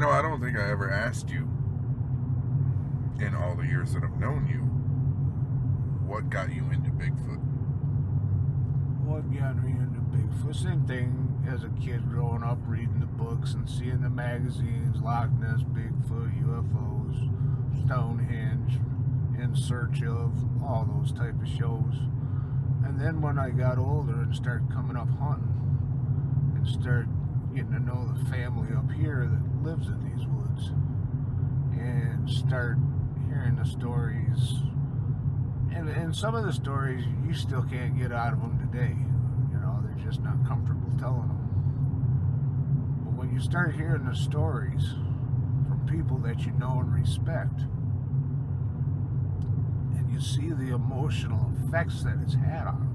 I don't think I ever asked you in all the years that I've known you, what got you into Bigfoot? What got me into Bigfoot? Same thing as a kid growing up, reading the books and seeing the magazines, Loch Ness, Bigfoot, UFOs, Stonehenge, In Search of, all those type of shows. And then when I got older and started coming up hunting and started getting to know the family up here that lives in these woods and start hearing the stories, and some of the stories you still can't get out of them today. They're just not comfortable telling them. But when you start hearing the stories from people that you know and respect, and you see the emotional effects that it's had on them,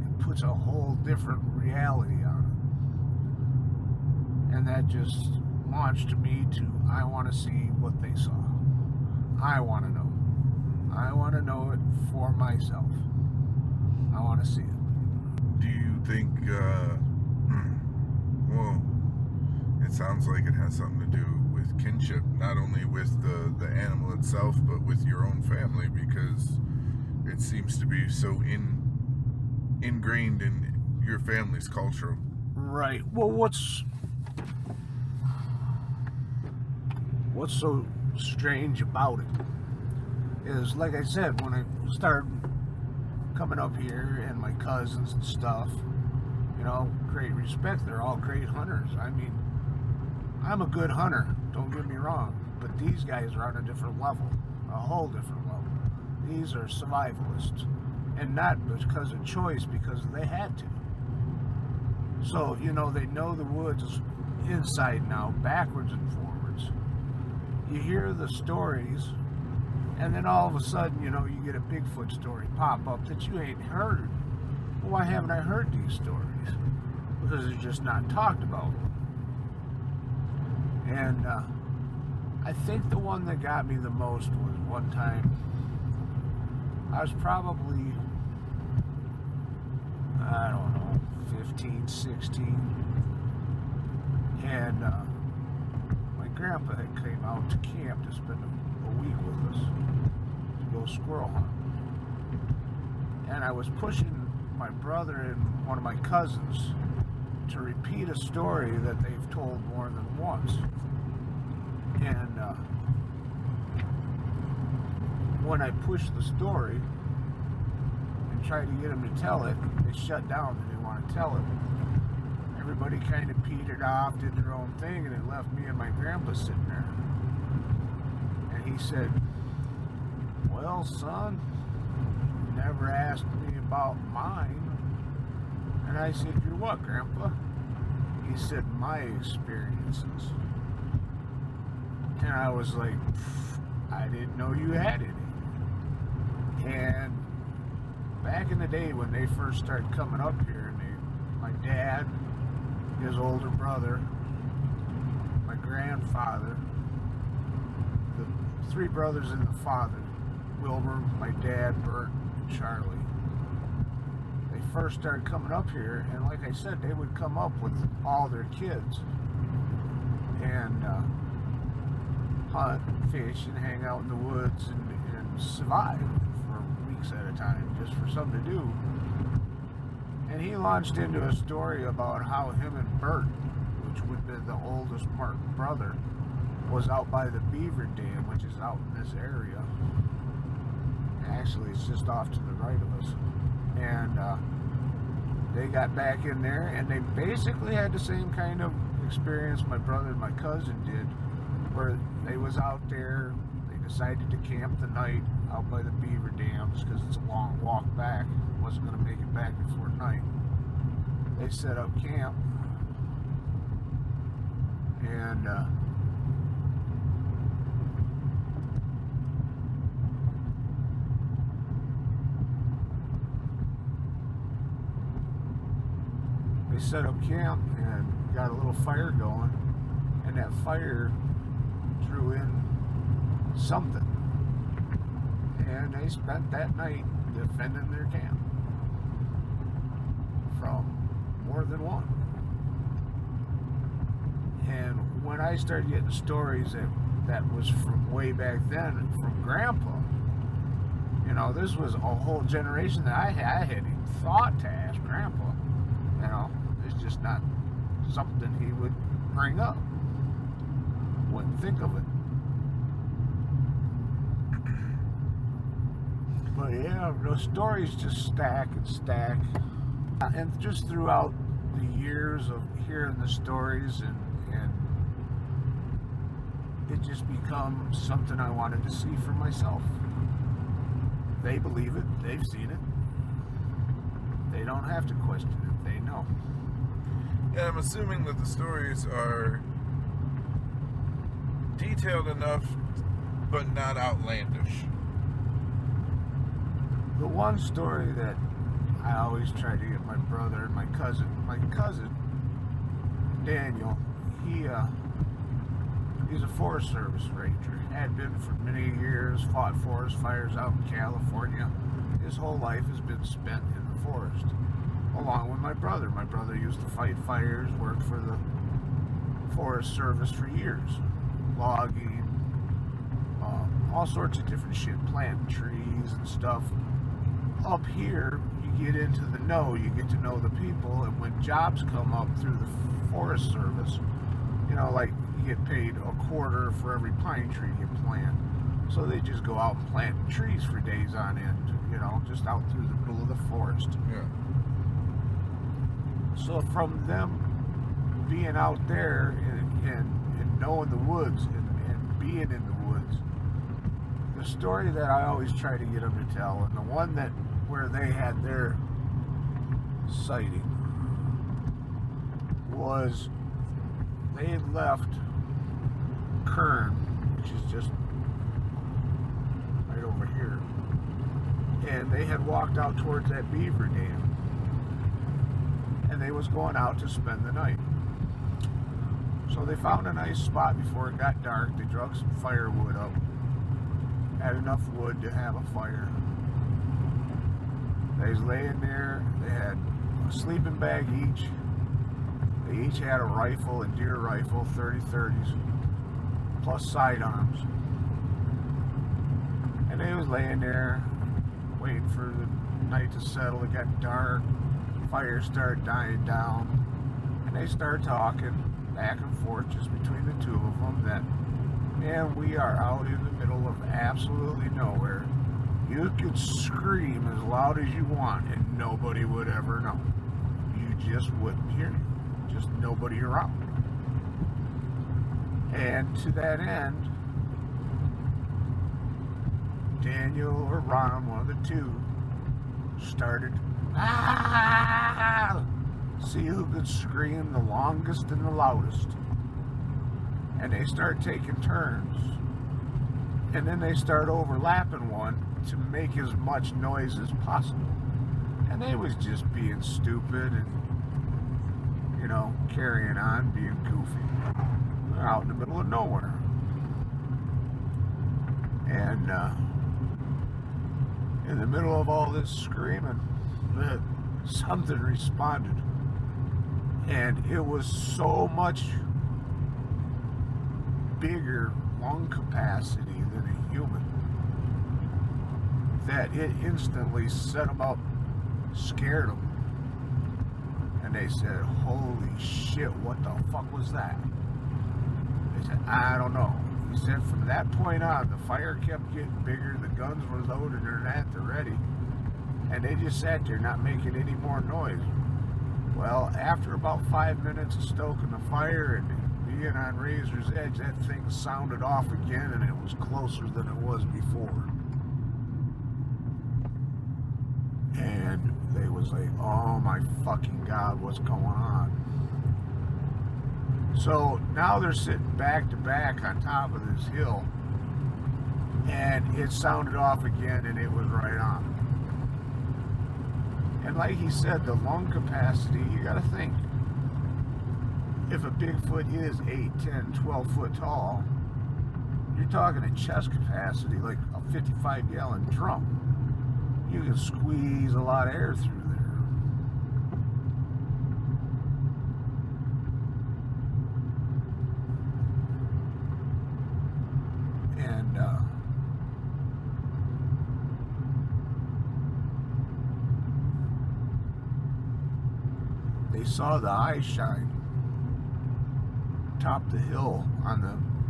it puts a whole different reality on it. And that just launched me to, I want to see what they saw. I want to know. I want to know it for myself. I want to see it. Do you think, well, it sounds like it has something to do with kinship, not only with the animal itself, but with your own family, because it seems to be so ingrained in your family's culture. Right. Well, what's so strange about it is, like I said, when I started coming up here and my cousins and stuff, great respect. They're all great hunters. I mean, I'm a good hunter, don't get me wrong, but these guys are on a different level, a whole different level. These are survivalists, and not because of choice, because they had to. So, they know the woods inside and out, backwards and forwards. You hear the stories, and then all of a sudden, you get a Bigfoot story pop up that you ain't heard. Well, why haven't I heard these stories? Because it's just not talked about. And I think the one that got me the most was one time, I was probably, 15, 16, and my grandpa had came out to camp to spend a week with us to go squirrel hunt. And I was pushing my brother and one of my cousins to repeat a story that they've told more than once. And when I pushed the story and tried to get them to tell it, they shut down. They didn't want to tell it. Everybody kind of petered off, did their own thing, and it left me and my grandpa sitting there. And he said, "Well, son, you never asked me about mine." And I said, "Your what, Grandpa?" He said, "My experiences." And I was like, I didn't know you had any. And back in the day when they first started coming up here, and my dad, his older brother, my grandfather, the three brothers and the father, Wilbur, my dad, Bert, and Charlie, they first started coming up here, and like I said, they would come up with all their kids and hunt, fish, and hang out in the woods and survive for weeks at a time, just for something to do. And he launched into a story about how him and Bert, which would be the oldest brother, was out by the Beaver Dam, which is out in this area. Actually, it's just off to the right of us. And they got back in there, and they basically had the same kind of experience my brother and my cousin did, where they was out there, they decided to camp the night out by the Beaver Dams, because it's a long walk back. Wasn't going to make it back before night. They set up camp, and they set up camp and got a little fire going, and that fire drew in something, and they spent that night defending their camp from more than one. And when I started getting stories that was from way back then from Grandpa, you know, this was a whole generation that I hadn't even thought to ask Grandpa. You know, it's just not something he would bring up. Wouldn't think of it. But yeah, the stories just stack and stack. And just throughout the years of hearing the stories, and it just becomes something I wanted to see for myself. They believe it. They've seen it. They don't have to question it. They know. Yeah, I'm assuming that the stories are detailed enough, but not outlandish. The one story that I always try to get my brother and my cousin Daniel, he's a Forest Service ranger. Had been for many years, fought forest fires out in California. His whole life has been spent in the forest, along with my brother. My brother used to fight fires, worked for the Forest Service for years, logging, all sorts of different shit, planting trees and stuff. Up here, you get into the know, you get to know the people, and when jobs come up through the Forest Service, you know, like you get paid a quarter for every pine tree you plant. So they just go out and plant trees for days on end, you know, just out through the middle of the forest. Yeah. So from them being out there and knowing the woods and being in the woods, the story that I always try to get them to tell, and the one that where they had their sighting, was they had left Kern, which is just right over here, and they had walked out towards that beaver dam, and they was going out to spend the night. So they found a nice spot before it got dark. They drug some firewood up, had enough wood to have a fire. They was laying there. They had a sleeping bag each. They each had a rifle, a deer rifle, 30-30s, plus sidearms. And they was laying there, waiting for the night to settle. It got dark. Fire started dying down. And they started talking back and forth just between the two of them that, man, we are out in the middle of absolutely nowhere. You could scream as loud as you want and nobody would ever know. You just wouldn't hear you. Just nobody around. And to that end, Daniel or Ron, one of the two, started see who could scream the longest and the loudest. And they start taking turns. And then they start overlapping one to make as much noise as possible. And they was just being stupid and, you know, carrying on, being goofy. They're out in the middle of nowhere. And in the middle of all this screaming, something responded. And it was so much bigger lung capacity than a human that it instantly set them up, scared them. And they said, holy shit, what the fuck was that? They said, I don't know. He said from that point on, the fire kept getting bigger, the guns were loaded and at the ready, and they just sat there not making any more noise. Well, after about 5 minutes of stoking the fire and being on razor's edge, that thing sounded off again, and it was closer than it was before. And they was like, oh my fucking God, what's going on? So now they're sitting back to back on top of this hill, and it sounded off again, and it was right on. And like he said, the lung capacity, you gotta think, if a Bigfoot is 8, 10, 12 foot tall, you're talking a chest capacity, like a 55-gallon drum. You can squeeze a lot of air through there. they saw the eye shine top the hill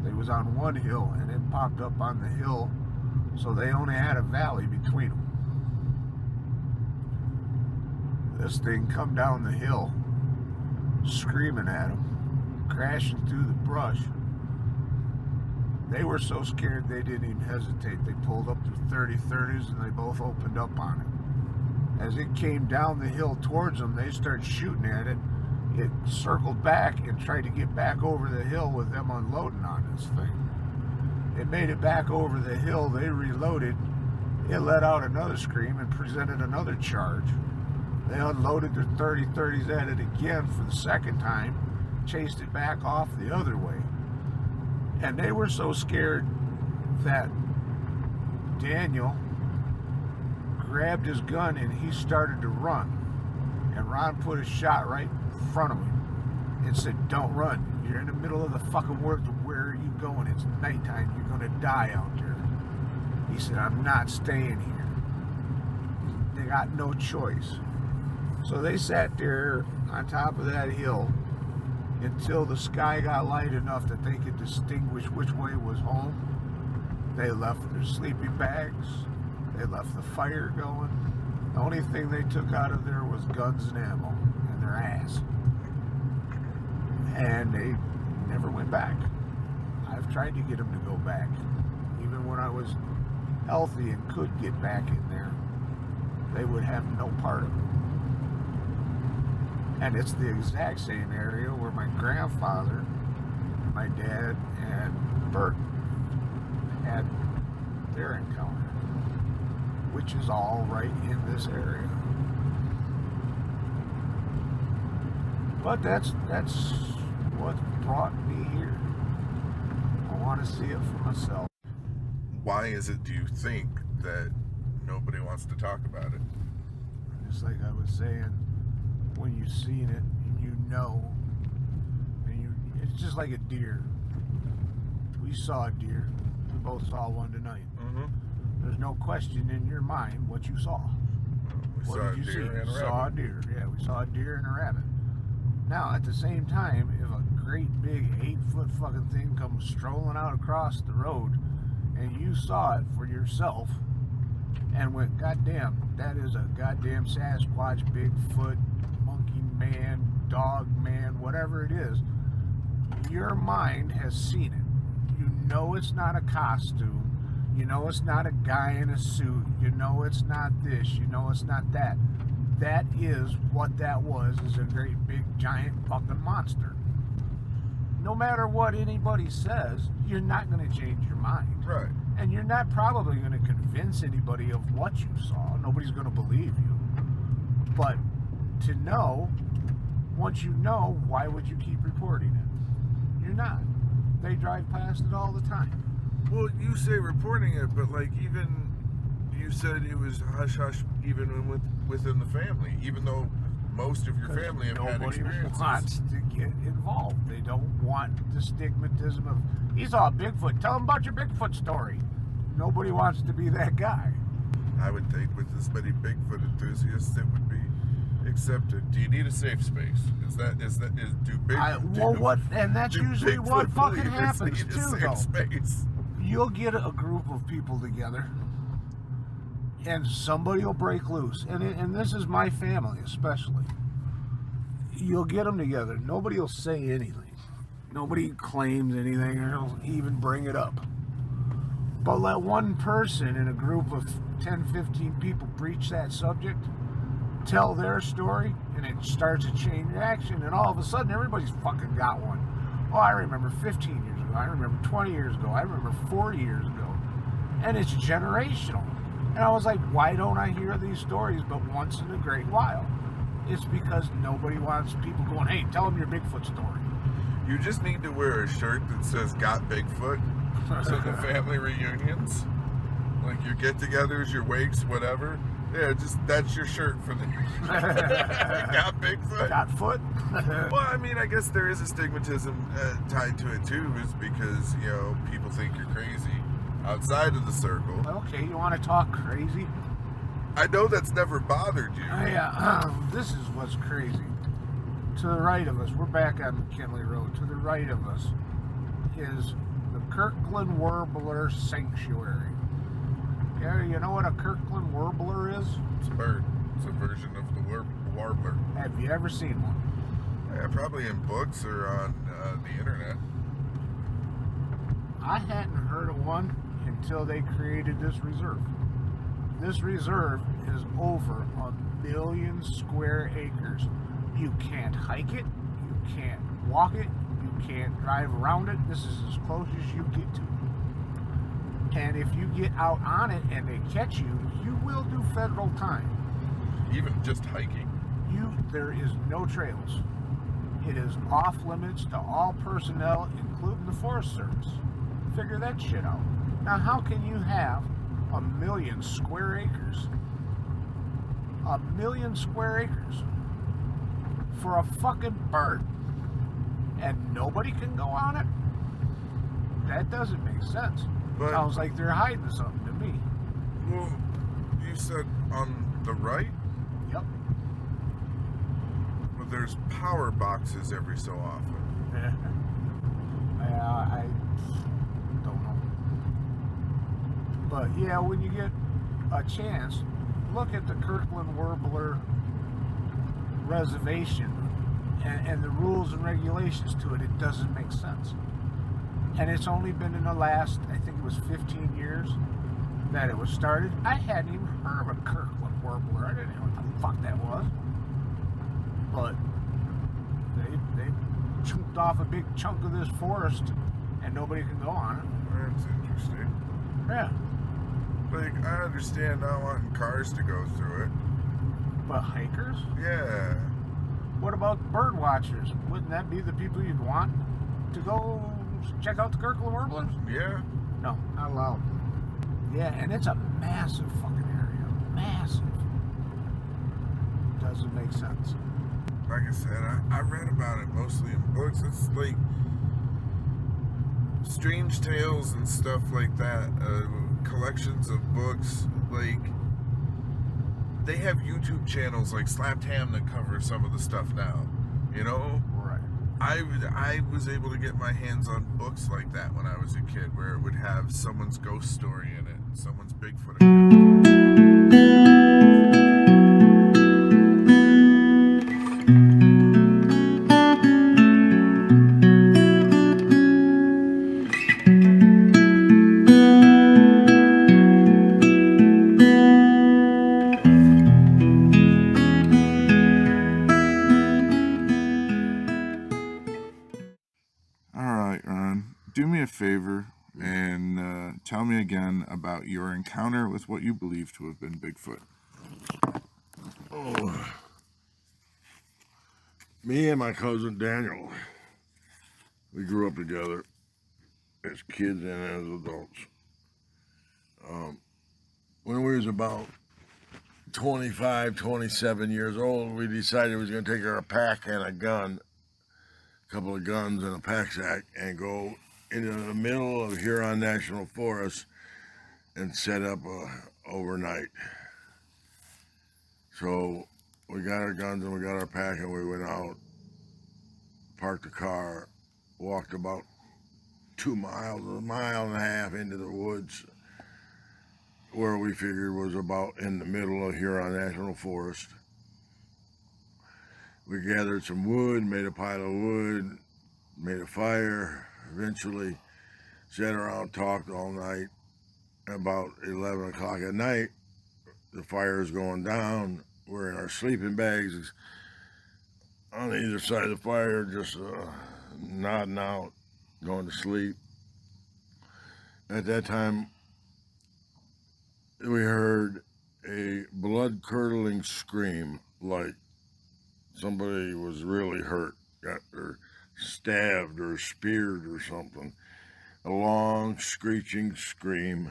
they was on one hill, and it popped up on the hill, so they only had a valley between them. This thing come down the hill screaming at them, crashing through the brush. They were so scared they didn't even hesitate. They pulled up their 30-30s and they both opened up on it. As it came down the hill towards them, they started shooting at it. It circled back and tried to get back over the hill with them unloading on this thing. It made it back over the hill. They reloaded. It let out another scream and presented another charge. They unloaded their 30-30s at it again for the second time, chased it back off the other way. And they were so scared that Daniel grabbed his gun and he started to run. And Ron put a shot right in front of him and said, "Don't run. You're in the middle of the fucking woods. Where are you going? It's nighttime. You're going to die out there." He said, "I'm not staying here." They got no choice. So they sat there on top of that hill until the sky got light enough that they could distinguish which way was home. They left their sleeping bags. They left the fire going. The only thing they took out of there was guns and ammo and their ass. And they never went back. I've tried to get them to go back. Even when I was healthy and could get back in there, they would have no part of it. And it's the exact same area where my grandfather, my dad, and Bert had their encounter, which is all right in this area. But that's what brought me here. I want to see it for myself. Why is it, do you think, that nobody wants to talk about it? Just like I was saying, when you've seen it, you know, and it's just like a deer. We saw a deer. We both saw one tonight. Mm-hmm. There's no question in your mind what you saw. We What saw did you a deer see? and a You saw a rabbit. deer. Yeah, we saw a deer and a rabbit. Now, at the same time, if a great big 8-foot fucking thing comes strolling out across the road and you saw it for yourself and went, "Goddamn, that is a goddamn Sasquatch, Bigfoot, monkey man, dog man, whatever it is," your mind has seen it. You know it's not a costume. You know it's not a guy in a suit. You know it's not this. You know it's not that. That is what that was, is a great big giant fucking monster. No matter what anybody says, you're not going to change your mind. Right. And you're not probably going to convince anybody of what you saw. Nobody's going to believe you. But to know, once you know, why would you keep reporting it? You're not. They drive past it all the time. Well, you say reporting it, but like even you said it was hush hush even within the family, even though most of your family have had Nobody experiences. wants to get involved. They don't want the stigmatism of, "He saw a Bigfoot. Tell him about your Bigfoot story." Nobody wants to be that guy. I would think with as many Bigfoot enthusiasts, it would be accepted. Do you need a safe space? Is do And that's usually Bigfoot what fucking believers happens need a too, safe though. space? You'll get a group of people together and somebody will break loose, and this is my family especially. You'll get them together, nobody will say anything, nobody claims anything or even bring it up, but let one person in a group of 10-15 people breach that subject, tell their story, and it starts a chain reaction, and all of a sudden everybody's fucking got one. Oh, I remember 15 years ago, I remember 20 years ago, I remember 40 years ago, and it's generational. And I was like, why don't I hear these stories but once in a great while? It's because nobody wants people going, "Hey, tell them your Bigfoot story." You just need to wear a shirt that says "Got Bigfoot" to the family reunions, like your get-togethers, your wakes, whatever. Yeah, just that's your shirt for the "Got Bigfoot." Got foot? Well, I mean, I guess there is a stigmatism tied to it too, is because people think you're crazy outside of the circle. Okay, you want to talk crazy? I know that's never bothered you. Yeah, this is what's crazy. To the right of us, we're back on McKinley Road. To the right of us is the Kirkland Warbler Sanctuary. Yeah, you know what a Kirkland Warbler is? It's a bird. It's a version of the warbler. Have you ever seen one? Yeah, probably in books or on the internet. I hadn't heard of one until they created this reserve. This reserve is over 1 million square acres. You can't hike it, you can't walk it, you can't drive around it. This is as close as you get to it. And if you get out on it and they catch you, you will do federal time. Even just hiking. There is no trails. It is off limits to all personnel, including the Forest Service. Figure that shit out. Now, how can you have 1 million square acres? 1 million square acres for a fucking bird, and nobody can go on it? That doesn't make sense. But, sounds like they're hiding something to me. Well, you said on the right? Yep. But there's power boxes every so often. I don't know. But yeah, when you get a chance, look at the Kirkland Warbler Reservation and the rules and regulations to it. It doesn't make sense. And it's only been in the last, I think it was 15 years that it was started. I hadn't even heard of a Kirkland Warbler. I didn't know what the fuck that was. But they chunked off a big chunk of this forest and nobody can go on it. That's interesting. Yeah. Like, I understand not wanting cars to go through it. But hikers? Yeah. What about bird watchers? Wouldn't that be the people you'd want to go check out the Kirkland Warblers? Yeah. No, not allowed. Yeah, and it's a massive fucking area. Massive. Doesn't make sense. Like I said, I read about it mostly in books. It's like strange tales and stuff like that. Collections of books. Like, they have YouTube channels like Slapped Ham that cover some of the stuff now. You know? Right. I was able to get my hands on books like that when I was a kid, where it would have someone's ghost story in it, and someone's Bigfoot account. Do me a favor and tell me again about your encounter with what you believe to have been Bigfoot. Oh, me and my cousin Daniel, we grew up together as kids and as adults. When we was about 25, 27 years old, we decided we was going to take our pack and a gun, a couple of guns and a pack sack, and go into the middle of Huron National Forest and set up overnight. So we got our guns and we got our pack and we went out, parked the car, walked about 2 miles, a mile and a half into the woods, where we figured was about in the middle of Huron National Forest. We gathered some wood, made a pile of wood, made a fire, eventually sat around, talked all night. About 11 o'clock at night, the fire is going down. We're in our sleeping bags on either side of the fire, just nodding out, going to sleep. At that time, we heard a blood-curdling scream, like somebody was really hurt, got or stabbed or speared or something. A long, screeching scream.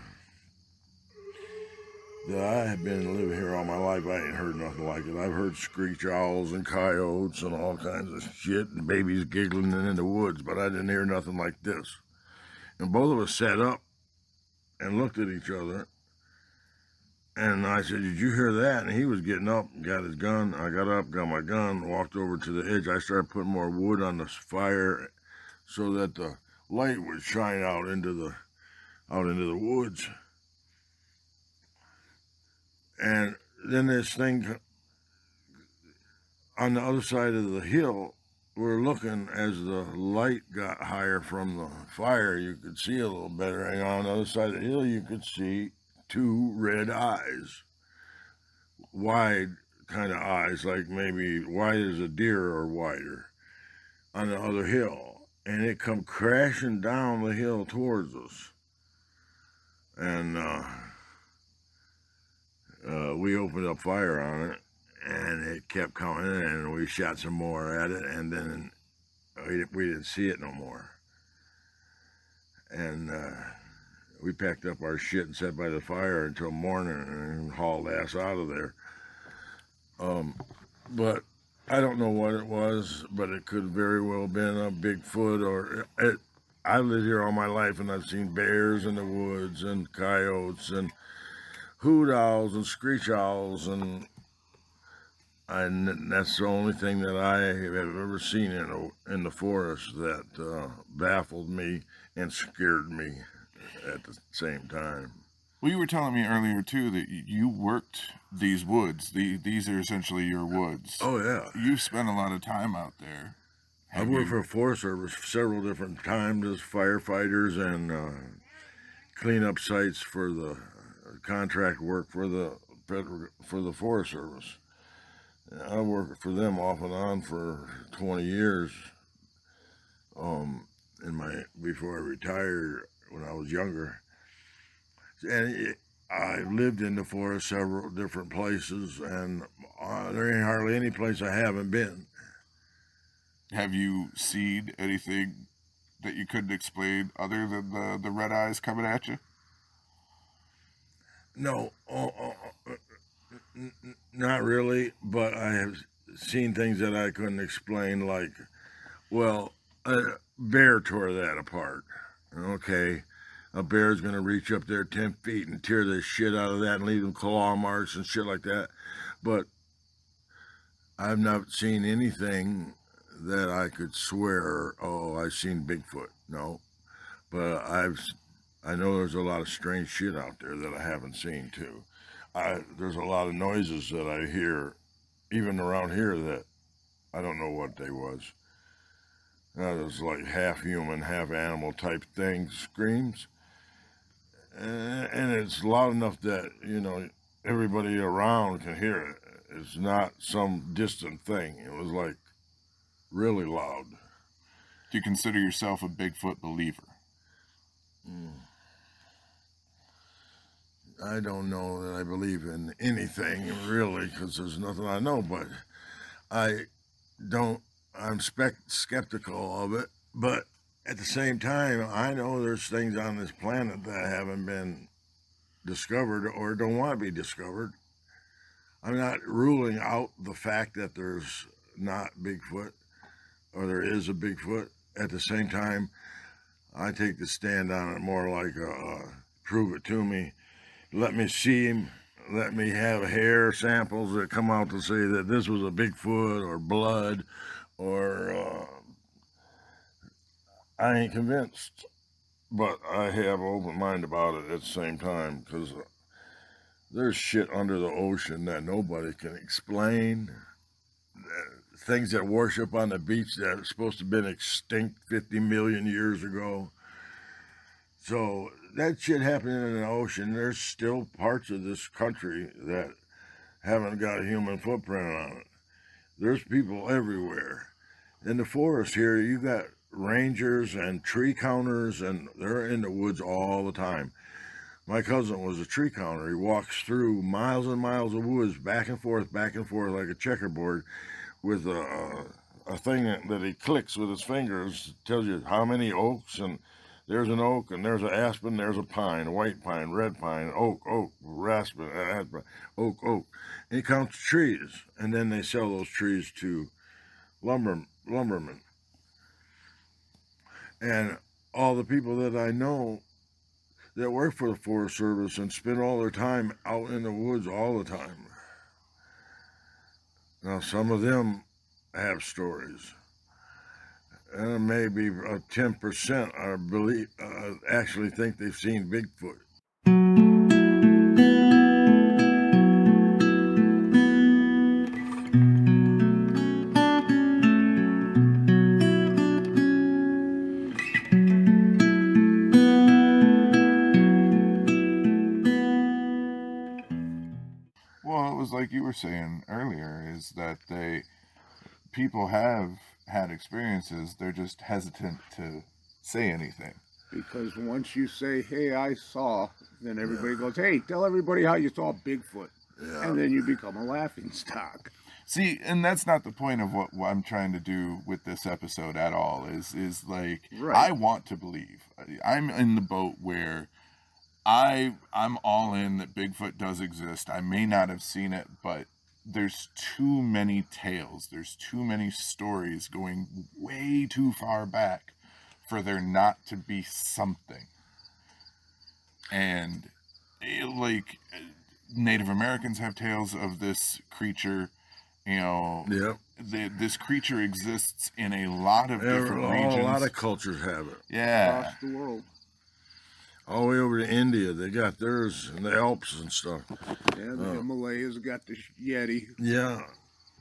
That I have been living here all my life, I ain't heard nothing like it. I've heard screech owls and coyotes and all kinds of shit and babies giggling in the woods, but I didn't hear nothing like this. And both of us sat up and looked at each other. And I said, did you hear that? And he was getting up, got his gun. I got up, got my gun, walked over to the edge. I started putting more wood on the fire so that the light would shine out into the woods. And then this thing on the other side of the hill, we're looking as the light got higher from the fire, you could see a little better. And on the other side of the hill, you could see two red eyes, wide kind of eyes, like maybe wide as a deer or wider, on the other hill. And it come crashing down the hill towards us. And we opened up fire on it, and it kept coming, and we shot some more at it, and then we didn't see it no more. And we packed up our shit and sat by the fire until morning and hauled ass out of there. But I don't know what it was, but it could very well have been a Bigfoot or... I lived here all my life, and I've seen bears in the woods and coyotes and hoot owls and screech owls, and that's the only thing that I have ever seen in the forest that baffled me and scared me at the same time. Well, you were telling me earlier, too, that you worked these woods. These are essentially your woods. Oh, yeah. You spent a lot of time out there. I worked for the Forest Service several different times as firefighters and cleanup sites for the contract work for the Forest Service. I worked for them off and on for 20 years. Before I retired when I was younger, and I lived in the forest several different places, and there ain't hardly any place I haven't been. Have you seen anything that you couldn't explain other than the red eyes coming at you? No, not really, but I have seen things that I couldn't explain, like, well, a bear tore that apart. Okay, a bear's going to reach up there 10 feet and tear the shit out of that and leave them claw marks and shit like that. But I've not seen anything that I could swear, oh, I've seen Bigfoot. No, but I know there's a lot of strange shit out there that I haven't seen too. There's a lot of noises that I hear, even around here, that I don't know what they was. There's like half human, half animal type thing, screams, and it's loud enough that everybody around can hear it. It's not some distant thing. It was like really loud. Do you consider yourself a Bigfoot believer? I don't know that I believe in anything really, because there's nothing I know, but I'm skeptical of it. But at the same time, I know there's things on this planet that haven't been discovered or don't want to be discovered. I'm not ruling out the fact that there's not Bigfoot or there is a Bigfoot. At the same time, I take the stand on it more like prove it to me. Let me see him. Let me have hair samples that come out to say that this was a Bigfoot or blood, or I ain't convinced. But I have an open mind about it at the same time, because there's shit under the ocean that nobody can explain. Things that wash up on the beach that are supposed to have been extinct 50 million years ago. So that shit happening in the ocean, there's still parts of this country that haven't got a human footprint on it. There's people everywhere. In the forest here, you got rangers and tree counters, and they're in the woods all the time. My cousin was a tree counter. He walks through miles and miles of woods, back and forth, like a checkerboard, with a thing that he clicks with his fingers, tells you how many oaks, and there's an oak, and there's an aspen, there's a pine, a white pine, red pine, oak, aspen, oak. And he counts trees, and then they sell those trees to lumbermen. And all the people that I know that work for the Forest Service and spend all their time out in the woods all the time. Now, some of them have stories, and maybe 10% actually think they've seen Bigfoot. Well, it was like you were saying earlier, is that people have had experiences, they're just hesitant to say anything. Because once you say, hey, I saw, then everybody goes, hey, tell everybody how you saw Bigfoot. Yeah. And then you become a laughing stock. See, and that's not the point of what I'm trying to do with this episode at all, is like, Right. I want to believe. I'm in the boat where I'm all in that Bigfoot does exist. I may not have seen it, but there's too many tales. There's too many stories going way too far back for there not to be something. And like Native Americans have tales of this creature. You know, Yep. This creature exists in a lot of different regions. A lot of cultures have it. Yeah. Across the world. All the way over to India, they got theirs in the Alps and stuff. Yeah, the Himalayas got the Yeti. Yeah,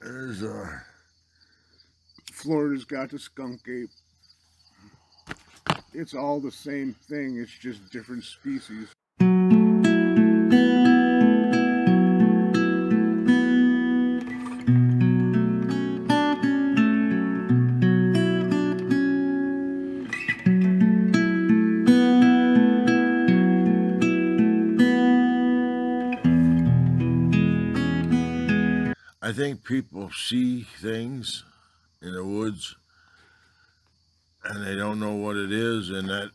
there's Florida's got the skunk ape. It's all the same thing, it's just different species. I think people see things in the woods and they don't know what it is, and that,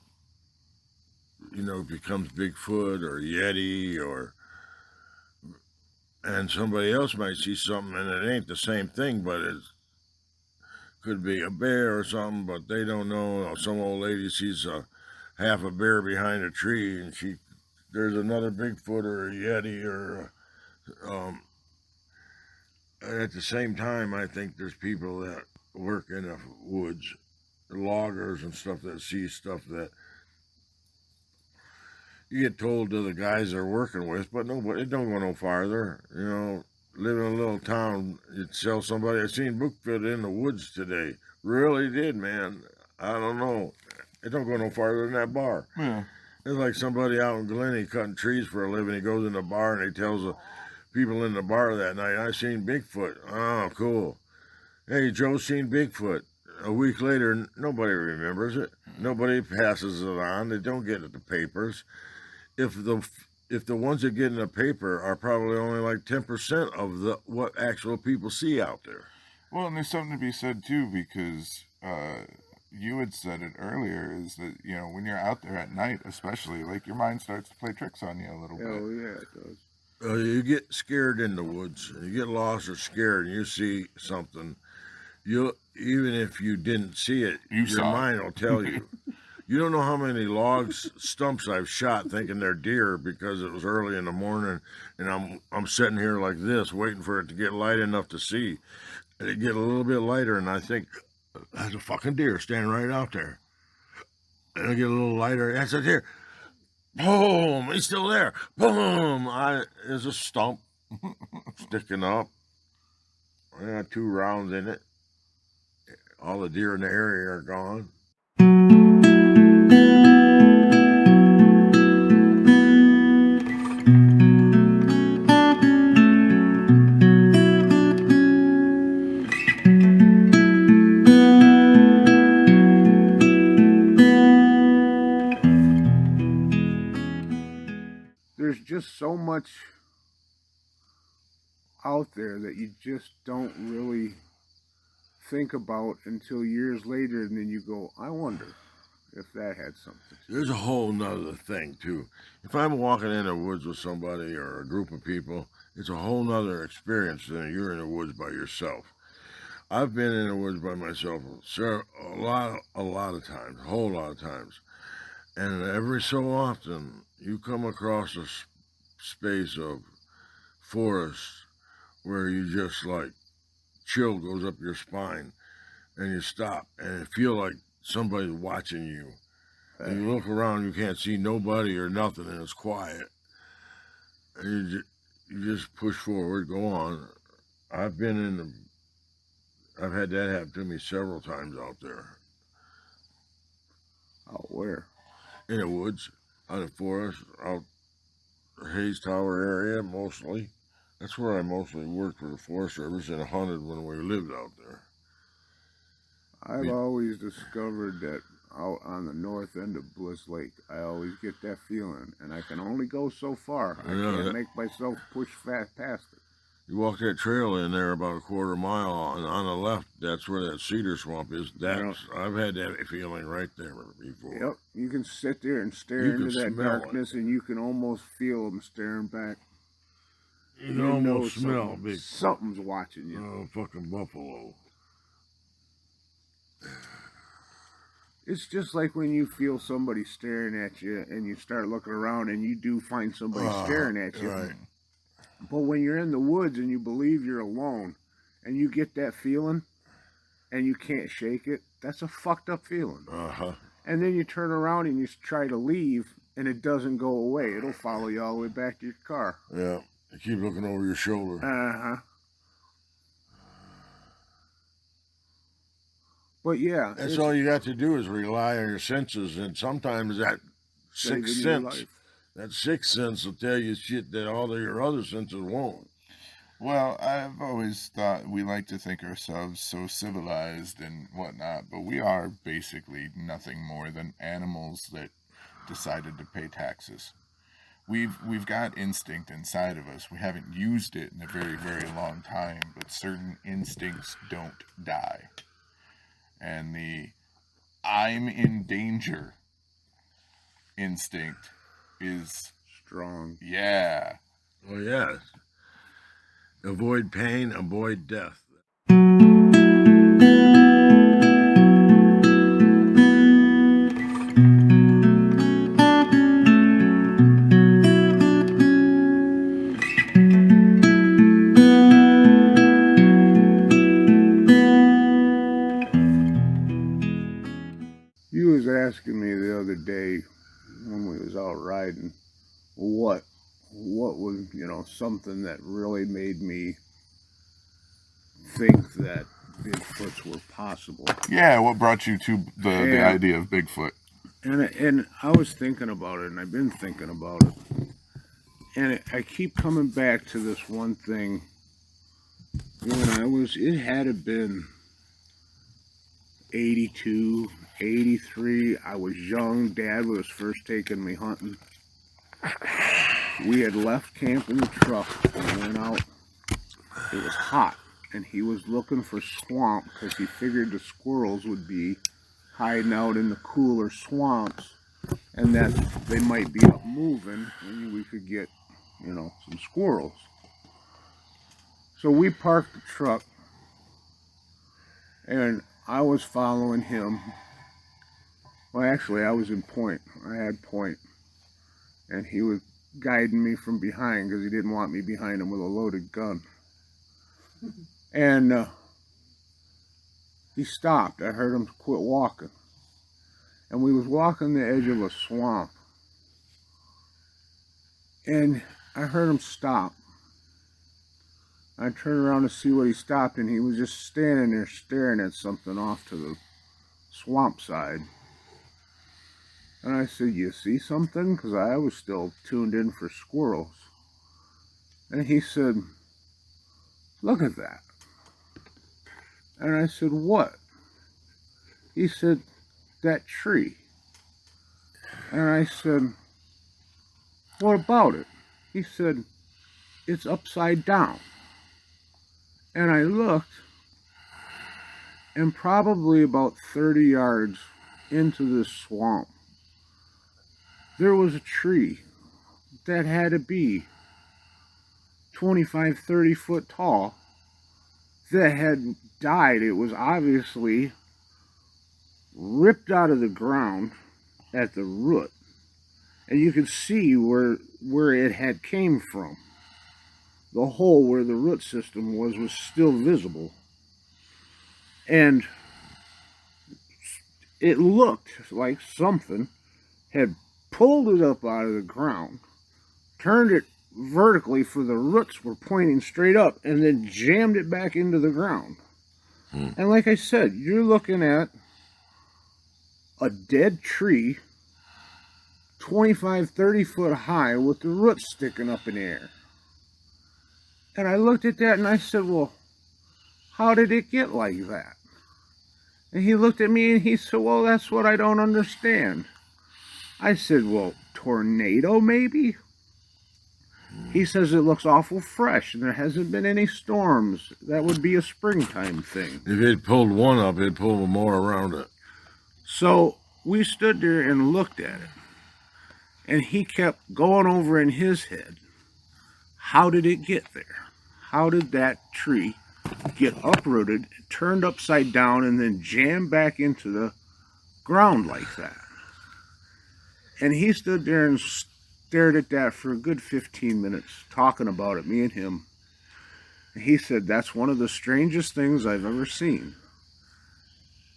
becomes Bigfoot or Yeti, and somebody else might see something and it ain't the same thing, but it could be a bear or something, but they don't know. Some old lady sees half a bear behind a tree, and there's another Bigfoot or a Yeti or at the same time, I think there's people that work in the woods, loggers and stuff, that see stuff that you get told to the guys they're working with, but nobody, it don't go no farther. Live in a little town, you'd tell somebody, I seen Bigfoot in the woods today. Really did, man. I don't know. It don't go no farther than that bar. Yeah. It's like somebody out in Glenny cutting trees for a living. He goes in the bar and he tells the people in the bar that night, I seen Bigfoot. Oh, cool. Hey, Joe seen Bigfoot. A week later, nobody remembers it. Nobody passes it on. They don't get it in the papers. If the ones that get in the paper are probably only like 10% of what actual people see out there. Well, and there's something to be said too, because you had said it earlier, is that, when you're out there at night, especially, like, your mind starts to play tricks on you a little bit. Oh, yeah, it does. You get scared in the woods. You get lost or scared, and you see something. Even if you didn't see it, your mind will tell you. You don't know how many stumps I've shot thinking they're deer because it was early in the morning, and I'm sitting here like this, waiting for it to get light enough to see. And it get a little bit lighter, and I think that's a fucking deer standing right out there. And I get a little lighter. That's a deer. Boom! He's still there. Boom! There's a stump sticking up. I got 2 rounds in it. All the deer in the area are gone. There's just so much out there that you just don't really think about until years later, and then you go, I wonder if that had something. There's a whole nother thing too. If I'm walking in the woods with somebody or a group of people, it's a whole nother experience than you're in the woods by yourself. I've been in the woods by myself a lot of times, a whole lot of times. And every so often, you come across a space of forest where you just like chill goes up your spine, and you stop, and you feel like somebody's watching you. And you look around, you can't see nobody or nothing, and it's quiet. And you just push forward, go on. I've had that happen to me several times out there. Out where? In the woods, out of forest, out Hayes Tower area, mostly. That's where I mostly worked for the Forest Service and hunted when we lived out there. I've always discovered that out on the north end of Bliss Lake, I always get that feeling, and I can only go so far. I can't make myself push fast past it. You walk that trail in there about a quarter mile, and on the left, that's where that cedar swamp is. I've had that feeling right there before. Yep, you can sit there and stare into that darkness, and you can almost feel them staring back. You can almost smell something's watching you. Oh, fucking buffalo. It's just like when you feel somebody staring at you, and you start looking around, and you do find somebody staring at you. Right. But when you're in the woods and you believe you're alone and you get that feeling and you can't shake it, that's a fucked up feeling. And then you turn around and you try to leave and it doesn't go away. It'll follow you all the way back to your car. Yeah. You keep looking over your shoulder. But yeah. That's all you got to do is rely on your senses, and sometimes that sixth sense will tell you shit that all of your other senses won't. Well, I've always thought we like to think ourselves so civilized and whatnot, but we are basically nothing more than animals that decided to pay taxes. We've got instinct inside of us. We haven't used it in a very, very long time, but certain instincts don't die. And the I'm in danger instinct is strong. Yeah. Oh, yes. Avoid pain, avoid death. You was asking me the other day when we was out riding what was, something that really made me think that Bigfoots were possible. Yeah, what brought you to the idea of Bigfoot? And I was thinking about it, and I've been thinking about it. And I keep coming back to this one thing. It had to been 82, 83. I was young. Dad was first taking me hunting. We had left camp in the truck and went out. It was hot, and he was looking for swamp because he figured the squirrels would be hiding out in the cooler swamps, and that they might be up moving, and we could get, some squirrels. So we parked the truck, and I was following him. Well, actually, I was in point. I had point, and he was guiding me from behind because he didn't want me behind him with a loaded gun. And he stopped. I heard him quit walking. And we was walking the edge of a swamp. And I heard him stop. I turned around to see what he stopped, and he was just standing there staring at something off to the swamp side. And I said, "You see something?" Because I was still tuned in for squirrels. And he said, "Look at that." And I said, "What?" He said, "That tree." And I said, "What about it?" He said, "It's upside down." And I looked, and probably about 30 yards into this swamp, there was a tree that had to be 25, 30 foot tall that had died. It was obviously ripped out of the ground at the root, and you could see where it had came from. The hole where the root system was still visible, and it looked like something had pulled it up out of the ground, turned it vertically for the roots were pointing straight up, and then jammed it back into the ground. And like I said, you're looking at a dead tree 25, 30 foot high with the roots sticking up in the air. And I looked at that and I said, well, how did it get like that? And he looked at me and he said, well, that's what I don't understand. I said, well, tornado maybe? He says it looks awful fresh and there hasn't been any storms. That would be a springtime thing. If it pulled one up, it'd pull more around it. So we stood there and looked at it. And he kept going over in his head, how did it get there? How did that tree get uprooted, turned upside down, and then jammed back into the ground like that? And he stood there and stared at that for a good 15 minutes, talking about it, me and him. And he said, that's one of the strangest things I've ever seen.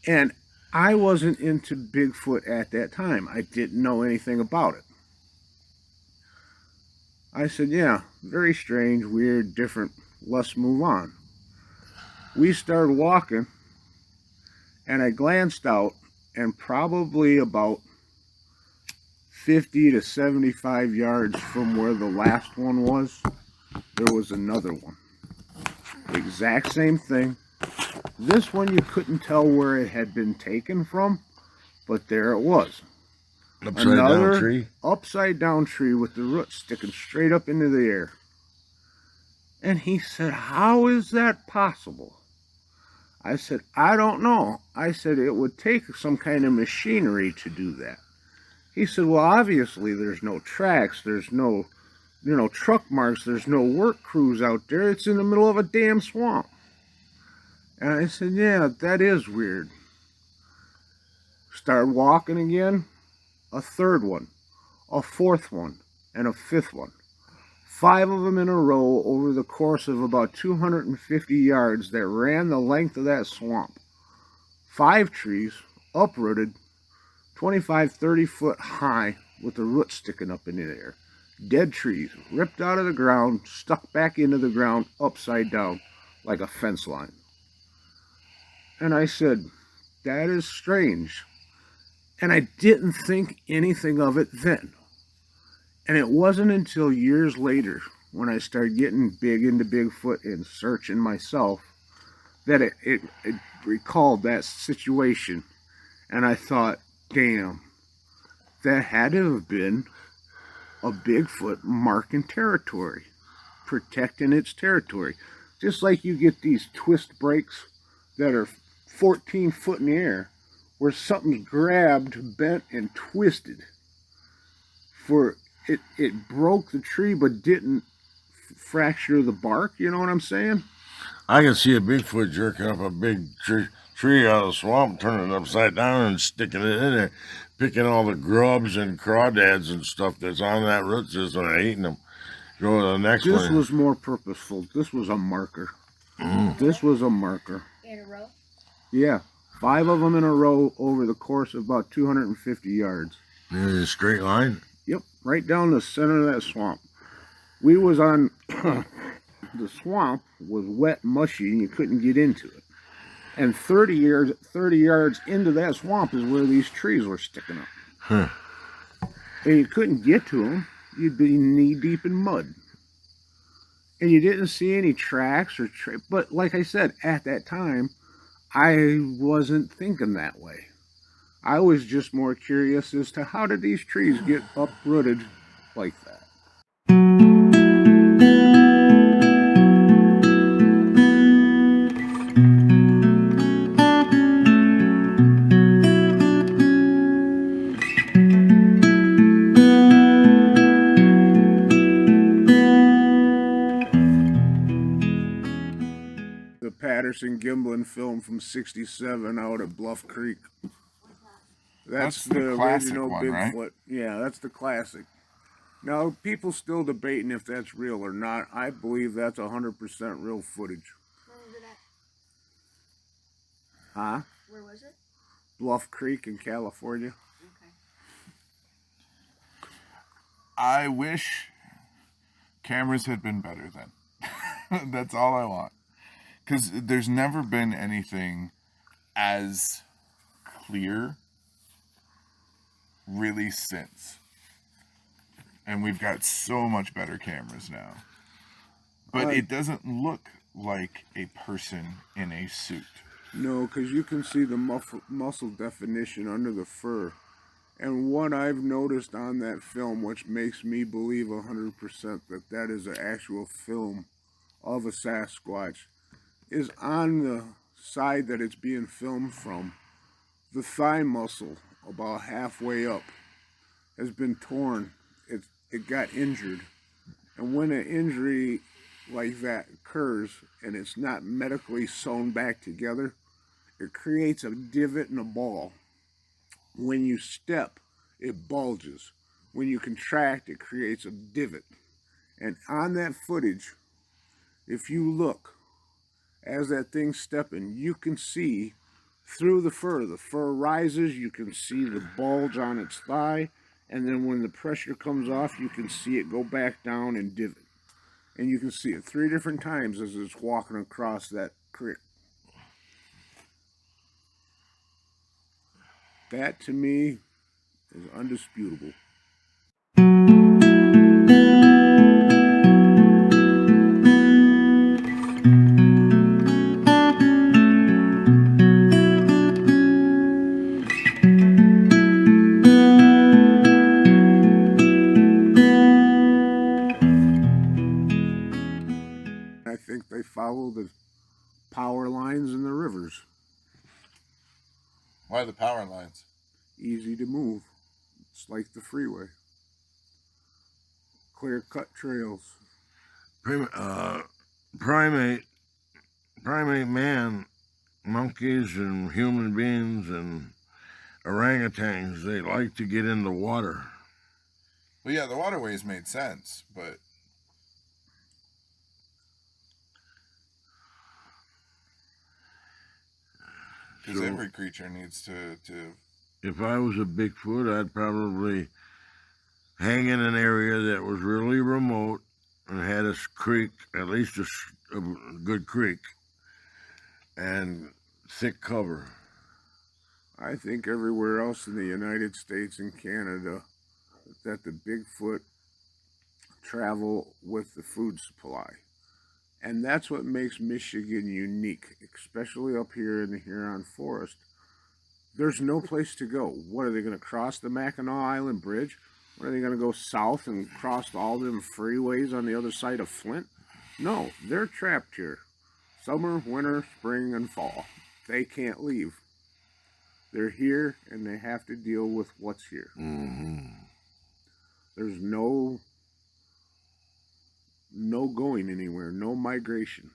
And I wasn't into Bigfoot at that time. I didn't know anything about it. I said, yeah, very strange, weird, different. Let's move on. We started walking, and I glanced out, and probably about 50 to 75 yards from where the last one was, there was another one. Exact same thing. This one you couldn't tell where it had been taken from, but there it was. Upside-down tree? Upside-down tree with the roots sticking straight up into the air. And he said, how is that possible? I said, I don't know. I said, it would take some kind of machinery to do that. He said, well, obviously there's no tracks, there's no, truck marks, there's no work crews out there. It's in the middle of a damn swamp. And I said, yeah, that is weird. Started walking again. A third one, a fourth one, and a fifth one. 5 of them in a row over the course of about 250 yards that ran the length of that swamp. 5 trees, uprooted, 25, 30 foot high with the roots sticking up in the air. Dead trees, ripped out of the ground, stuck back into the ground, upside down, like a fence line. And I said, that is strange. And I didn't think anything of it then. And it wasn't until years later, when I started getting big into Bigfoot and searching myself, that it recalled that situation. And I thought, damn, that had to have been a Bigfoot marking territory, protecting its territory. Just like you get these twist breaks that are 14 foot in the air, where something's grabbed, bent, and twisted. For it broke the tree but didn't fracture the bark, you know what I'm saying? I can see a Bigfoot jerking up a big tree out of the swamp, turning it upside down and sticking it in there, picking all the grubs and crawdads and stuff that's on that root system and eating them. Go to the next one. This was more purposeful. This was a marker. This was a marker. In a row? Yeah. 5 of them in a row over the course of about 250 yards. In a straight line? Yep, right down the center of that swamp. We was on, the swamp was wet, mushy, and you couldn't get into it. And 30 yards into that swamp is where these trees were sticking up. Huh. And you couldn't get to them. You'd be knee-deep in mud. And you didn't see any tracks or but like I said, at that time, I wasn't thinking that way. I was just more curious as to how did these trees get uprooted like that. The Patterson-Gimlin film from '67 out at Bluff Creek. That's the the classic original one, right? Bigfoot. Yeah, that's the classic. Now, people still debating if that's real or not. I believe that's 100% real footage. Where was it at? Huh? Where was it? Bluff Creek in California. Okay. I wish cameras had been better then. That's all I want. Because there's never been anything as clear really since. And we've got so much better cameras now. But it doesn't look like a person in a suit. No, because you can see the muscle definition under the fur. And what I've noticed on that film, which makes me believe 100% that that is an actual film of a Sasquatch, is on the side that it's being filmed from, the thigh muscle, about halfway up, has been torn. It got injured. And when an injury like that occurs and it's not medically sewn back together, it creates a divot in a ball. When you step, it bulges. When you contract, it creates a divot. And on that footage, if you look, as that thing's stepping, you can see through the fur. The fur rises, you can see the bulge on its thigh, and then when the pressure comes off, you can see it go back down and divot. And you can see it 3 different times as it's walking across that creek. That, to me, is undisputable. I think they follow the power lines in the rivers. Why the power lines? Easy to move. It's like the freeway. Clear-cut trails. Primate man, monkeys and human beings and orangutans, they like to get in the water. Well, yeah, the waterways made sense, but because every creature needs to. If I was a Bigfoot, I'd probably hang in an area that was really remote and had a creek, at least a good creek, and thick cover. I think everywhere else in the United States and Canada that the Bigfoot travel with the food supply. And that's what makes Michigan unique, especially up here in the Huron Forest. There's no place to go. What, are they going to cross the Mackinac Island Bridge? What, are they going to go south and cross all them freeways on the other side of Flint? No, they're trapped here. Summer, winter, spring, and fall. They can't leave. They're here, and they have to deal with what's here. Mm-hmm. There's no going anywhere, no migration.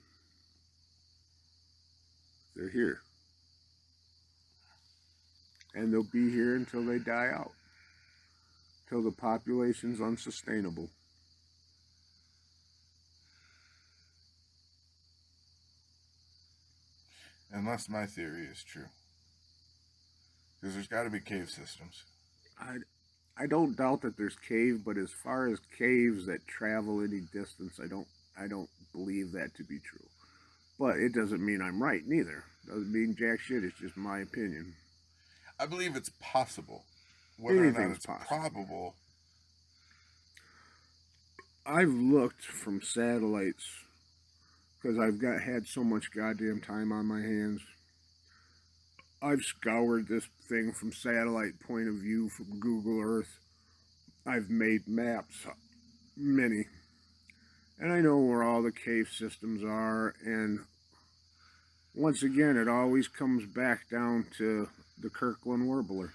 They're here. And they'll be here until they die out. Till the population's unsustainable. Unless my theory is true. Because there's got to be cave systems. I don't doubt that there's cave, but as far as caves that travel any distance, I don't believe that to be true. But it doesn't mean I'm right neither. Doesn't mean jack shit. It's just my opinion. I believe it's possible. Whether or not Anything's it's possible. probable. I've looked from satellites because I've had so much goddamn time on my hands. I've scoured this thing from satellite point of view from Google Earth. I've made maps, many. And I know where all the cave systems are. And once again, it always comes back down to the Kirkland Warbler.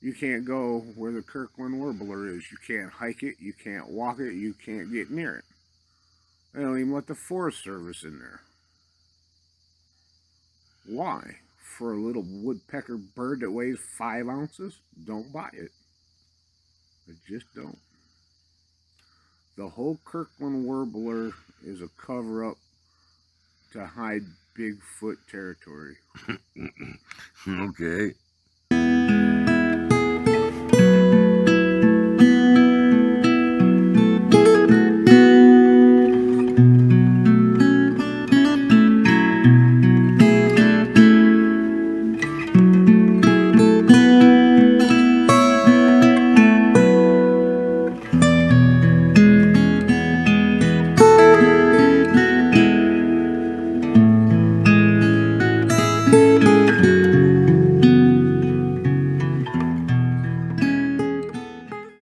You can't go where the Kirkland Warbler is. You can't hike it. You can't walk it. You can't get near it. They don't even let the Forest Service in there. Why? for a little woodpecker bird that weighs 5 ounces, don't buy it. I just don't. The whole Kirkland Warbler is a cover-up to hide Bigfoot territory. Okay.